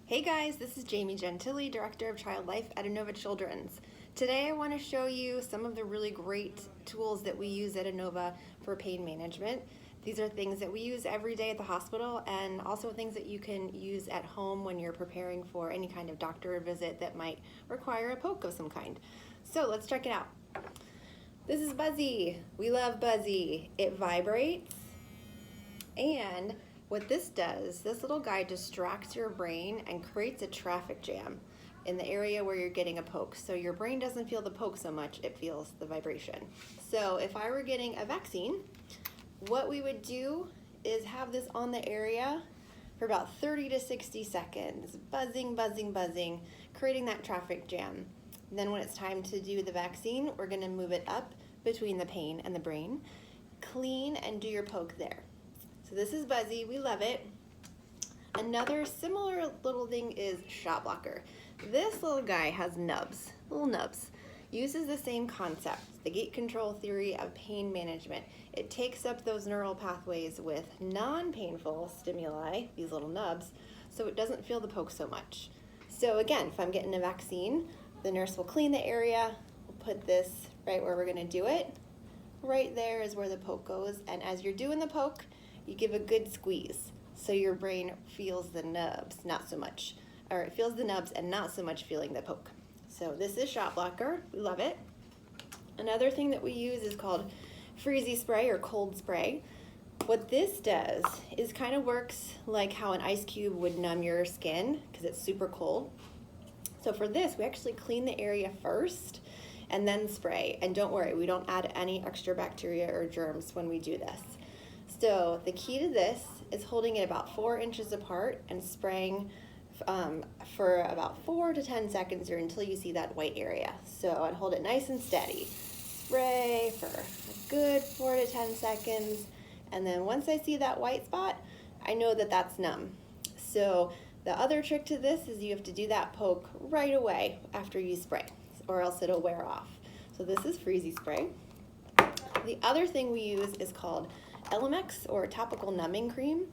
Hey guys, this is Jamie Gentili, Director of Child Life at Inova Children's. Today I want to show you some of the really great tools that we use at Inova for pain management. These are things that we use every day at the hospital and also things that you can use at home when you're preparing for any kind of doctor visit that might require a poke of some kind. So let's check it out. This is Buzzy. We love Buzzy. It vibrates, and what this does, this little guy distracts your brain and creates a traffic jam in the area where you're getting a poke. So your brain doesn't feel the poke so much, it feels the vibration. So if I were getting a vaccine, what we would do is have this on the area for about 30 to 60 seconds, buzzing, buzzing, buzzing, creating that traffic jam. And then when it's time to do the vaccine, we're gonna move it up between the pain and the brain, clean and do your poke there. So this is Buzzy, we love it. Another similar little thing is shot blocker. This little guy has nubs, little nubs. Uses the same concept, the gate control theory of pain management. It takes up those neural pathways with non-painful stimuli, these little nubs, so it doesn't feel the poke so much. So again, if I'm getting a vaccine, the nurse will clean the area, we'll put this right where we're gonna do it. Right there is where the poke goes, and as you're doing the poke, you give a good squeeze so your brain feels the nubs, not so much, or it feels the nubs and not so much feeling the poke. So this is shot blocker, we love it. Another thing that we use is called Freezy Spray or cold spray. What this does is kind of works like how an ice cube would numb your skin because it's super cold. So for this, we actually clean the area first and then spray. And don't worry, we don't add any extra bacteria or germs when we do this. So the key to this is holding it about 4 inches apart and spraying for about 4 to 10 seconds or until you see that white area. So I'd hold it nice and steady. Spray for a good 4 to 10 seconds. And then once I see that white spot, I know that that's numb. So the other trick to this is you have to do that poke right away after you spray, or else it'll wear off. So this is Freezy Spray. The other thing we use is called Elemex or topical numbing cream.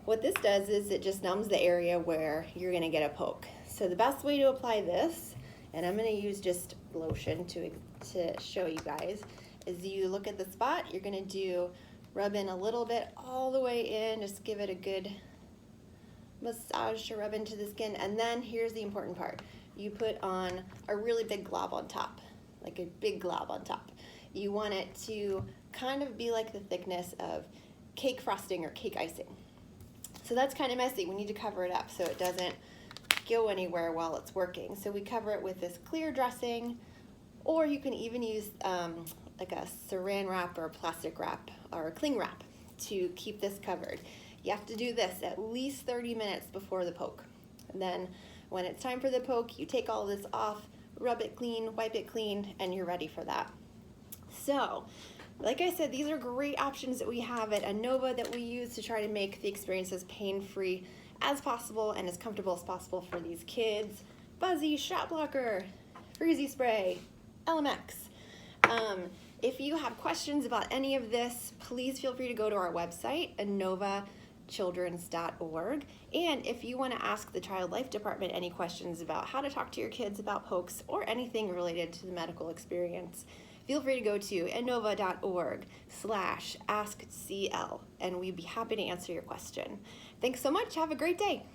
What this does is it just numbs the area where you're gonna get a poke. So the best way to apply this, and I'm gonna use just lotion to show you guys, is you look at the spot, you're gonna rub in a little bit all the way in, just give it a good massage to rub into the skin, and then here's the important part. You put on a really big glob on top, like a big glob on top. You want it to kind of be like the thickness of cake frosting or cake icing. So that's kind of messy. We need to cover it up so it doesn't go anywhere while it's working. So we cover it with this clear dressing, or you can even use like a saran wrap or a plastic wrap or a cling wrap to keep this covered. You have to do this at least 30 minutes before the poke. And then when it's time for the poke, you take all this off, rub it clean, wipe it clean, and you're ready for that. So, like I said, these are great options that we have at Inova that we use to try to make the experience as pain-free as possible and as comfortable as possible for these kids. Buzzy, shot blocker, Freezy Spray, Elemex. If you have questions about any of this, please feel free to go to our website, inovachildrens.org. And if you want to ask the Child Life Department any questions about how to talk to your kids about pokes or anything related to the medical experience, feel free to go to inova.org/askcl, and we'd be happy to answer your question. Thanks so much. Have a great day.